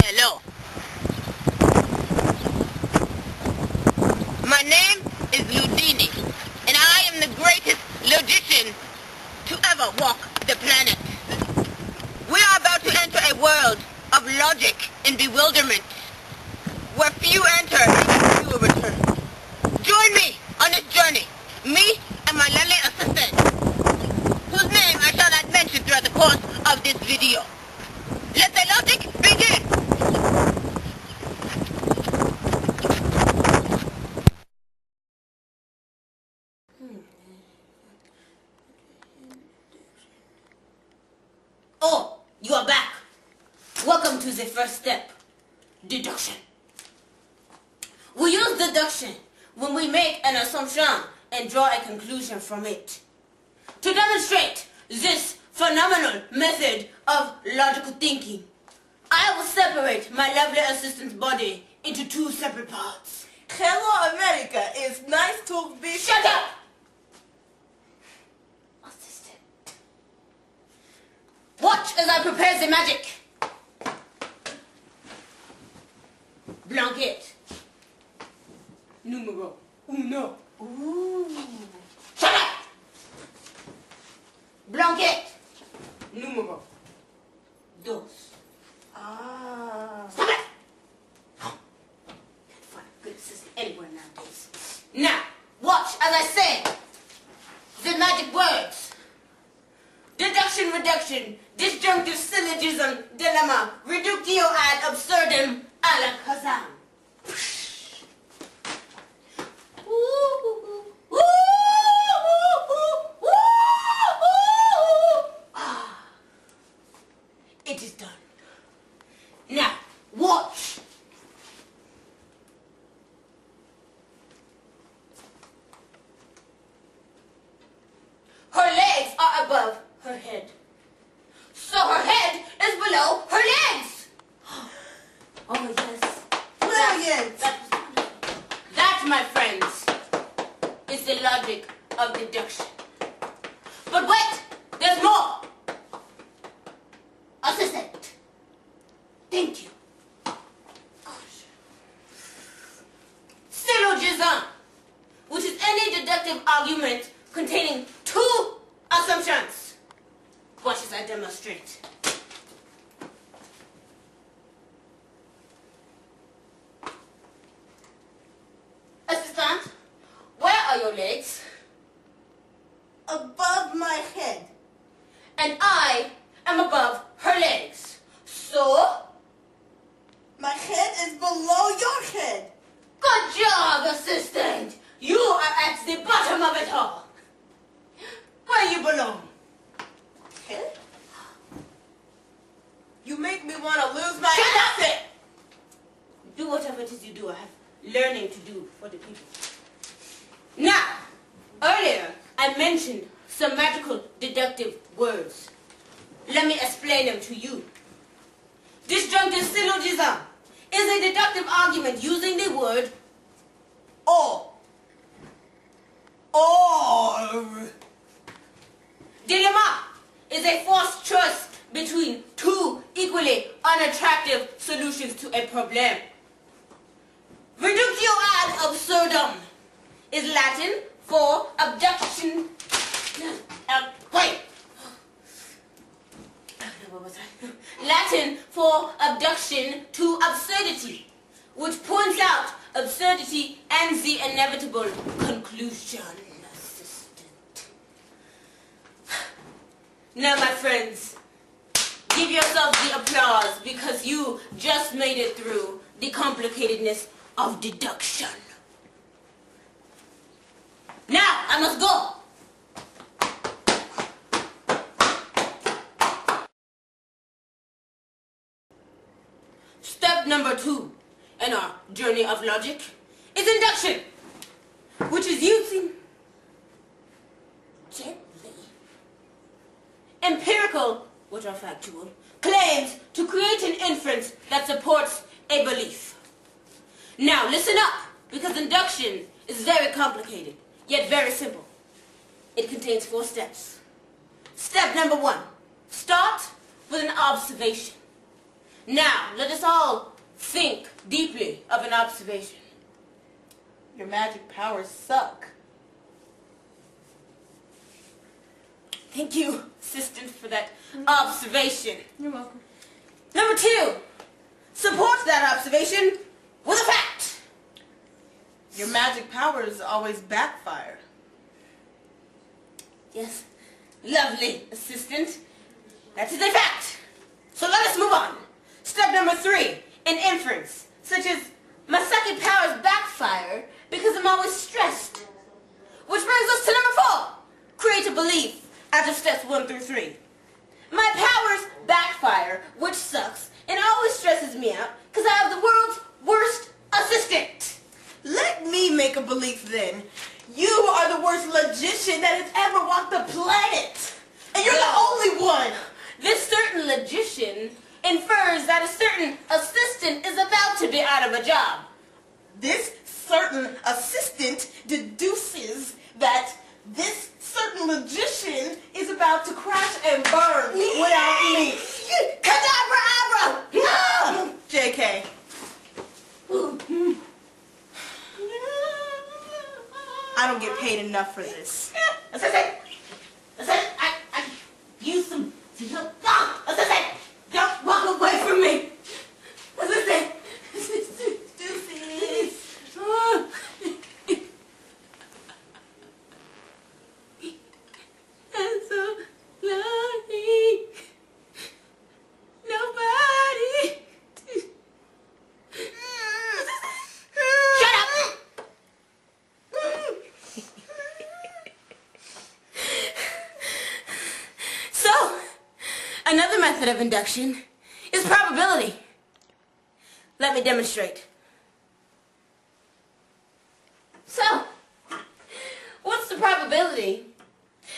Hello. My name is Ludini, and I am the greatest logician to ever walk the planet. We are about to enter a world of logic and bewilderment, where few enter and few return. Join me on this journey, me and my lovely assistant, whose name I shall not mention throughout the course of this video. Let the logic begin! Oh, you are back. Welcome to the first step, deduction. We use deduction when we make an assumption and draw a conclusion from it. To demonstrate this phenomenal method of logical thinking, I will separate my lovely assistant's body into two separate parts. Hello, America. It's nice to be... Shut up! Assistant. Watch as I prepare the magic. Blanket. Numero uno. Ooh. Shut up! Blanket. Numero dos. Stop it! Can't find a good assistant anywhere nowadays. Now, watch as I say the magic words. Deduction, reduction, disjunctive syllogism, dilemma, reductio ad absurdum, alakazam. It is done. Now, watch. Her legs are above her head. So her head is below her legs. Oh, yes. Brilliant! That, my friends, is the logic of deduction. But wait, there's more. Assistant. Thank you. Syllogism, which is any deductive argument containing two assumptions. Watch as I demonstrate. Assistant, where are your legs? Above my head. And I am above her legs. So, My head is below your head. good job, assistant. You are at the bottom of it all. Where you belong. Head? You make me want to lose my... Shut up! Do whatever it is you do. I have learning to do for the people. Now, earlier I mentioned some magical deductive words. Let me explain them to you. Disjunctive syllogism is a deductive argument using the word or. Or... Dilemma is a forced choice between two equally unattractive solutions to a problem. Reductio ad absurdum is Latin for abduction. Wait. What was I? Latin for abduction to absurdity, which points out absurdity and the inevitable conclusion. Assistant. Now, my friends, give yourselves the applause because you just made it through the complicatedness of deduction. Now, I must go. Step number 2 in our journey of logic is induction, which is using gently empirical, which are factual, claims to create an inference that supports a belief. Now listen up, because induction is very complicated, yet very simple. It contains 4 steps. Step number 1, start with an observation. Now, let us all think deeply of an observation. Your magic powers suck. Thank you, assistant, for that observation. You're welcome. Number 2, support that observation with a fact. Your magic powers always backfire. Yes, lovely, assistant. That is a fact. So let us move on. Step number 3, an inference, such as my psychic powers backfire because I'm always stressed. Which brings us to number 4, create a belief out of steps 1 through 3. My powers backfire, which sucks, and always stresses me out because I have the world's worst assistant. Let me make a belief then. You are the worst logician that has ever walked the planet. And you're the only one. This certain logician infers that a certain assistant is about to be out of a job. This certain assistant deduces that this certain logician is about to crash and burn without me. Cadabra-abra! No! JK. I don't get paid enough for this. Assistant! Assistant! I use some help. Assistant! Don't walk away from me! Assistant! Deuces. I'm so lonely. Nobody. Shut up! So, another method of induction is probability. Let me demonstrate. So, what's the probability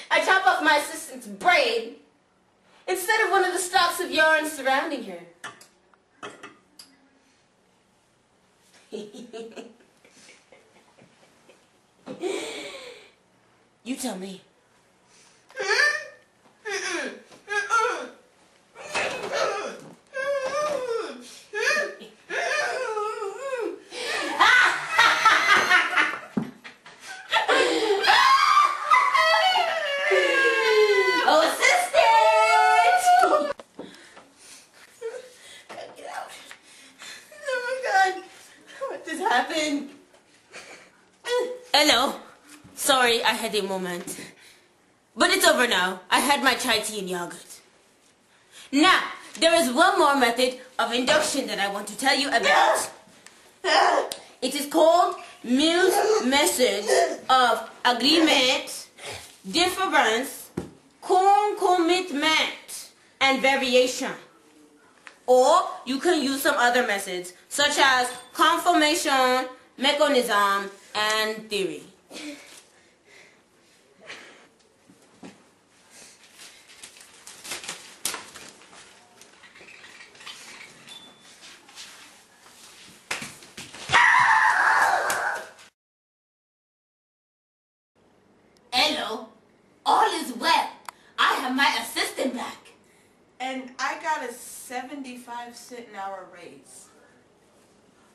I chop off my assistant's braid instead of one of the stalks of yarn surrounding her? You tell me. Oh, assistant! Get out. Oh my God. What just happened? Hello. Sorry, I had a moment. But it's over now. I had my chai tea and yogurt. Now, there is one more method of induction that I want to tell you about. It is called Mills' method of agreement, difference, concomitant, and variation. Or you can use some other methods, such as confirmation, mechanism, and theory. Hello, all is well. I have my assistant back. And I got a 75-cent an hour raise.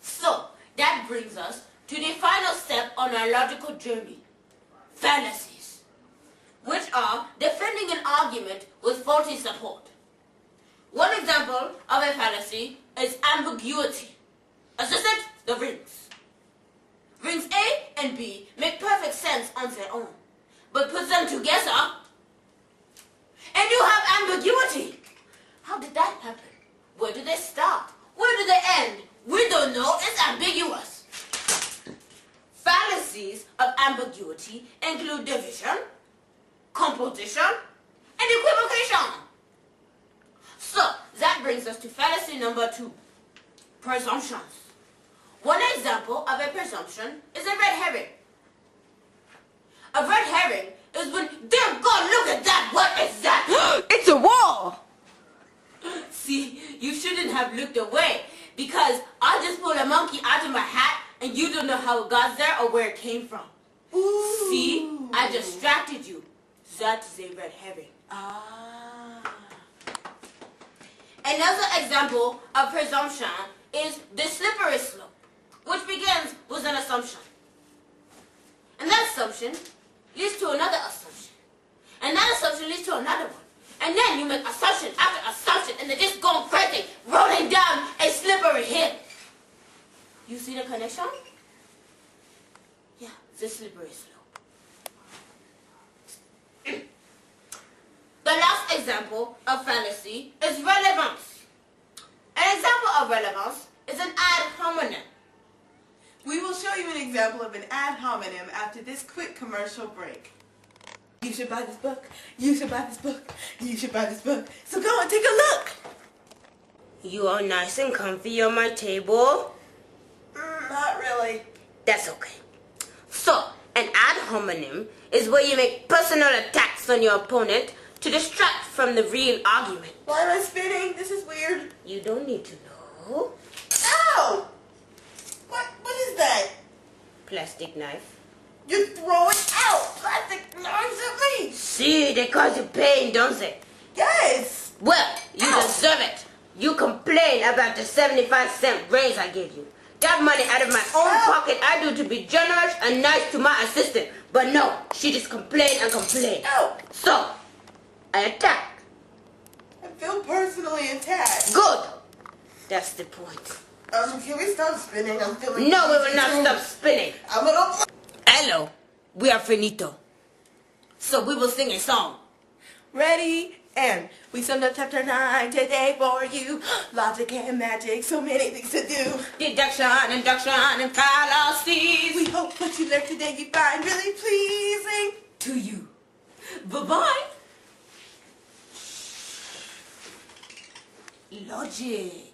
So, that brings us to the final step on our logical journey. Fallacies, which are defending an argument with faulty support. One example of a fallacy is ambiguity. Assistant, the rings. Rings A and B make perfect sense on their own, but put them together and you have ambiguity. How did that happen? Where do they start? Where do they end? We don't know. It's ambiguous. Fallacies of ambiguity include division, composition, and equivocation. So, that brings us to fallacy number 2, presumptions. One example of a presumption is a red herring. A red herring is when, dear God, look at that, what is that? It's a wall! See, you shouldn't have looked away because I just pulled a monkey out of my hat and you don't know how it got there or where it came from. Ooh. See, I distracted you. That is a red herring. Ah. Another example of presumption is the slippery slope, which begins with an assumption. And that assumption leads to another assumption. And that assumption leads to another one. And then you make assumption after assumption, and they're just going crazy, rolling down a slippery hill. You see the connection? Yeah, it's a slippery slope. The last example of fallacy is relevance. An example of relevance is an ad hominem. We will show you an example of an ad hominem after this quick commercial break. You should buy this book. You should buy this book. You should buy this book. So go and take a look. You are nice and comfy on my table. Not really. That's okay. So, an ad hominem is where you make personal attacks on your opponent to distract from the real argument. Why am I spinning? This is weird. You don't need to know. Ow! What is that? Plastic knife. You're throwing out plastic knives at me. See, they cause you pain, don't they? Yes. Well, you deserve it. You complain about the 75-cent raise I gave you. That money out of my own pocket I do to be generous and nice to my assistant. But no, she just complained and complained. Ow. So, I attack. I feel personally attacked. Good. That's the point. Can we stop spinning? I'm feeling... No, we will not stop spinning. I'm gonna... Hello, we are finito. So we will sing a song. Ready? And we summed up chapter 9 today for you. Logic and magic, so many things to do. Deduction, induction, and fallacies. We hope what you learned today you find really pleasing To you. Bye-bye. Logic.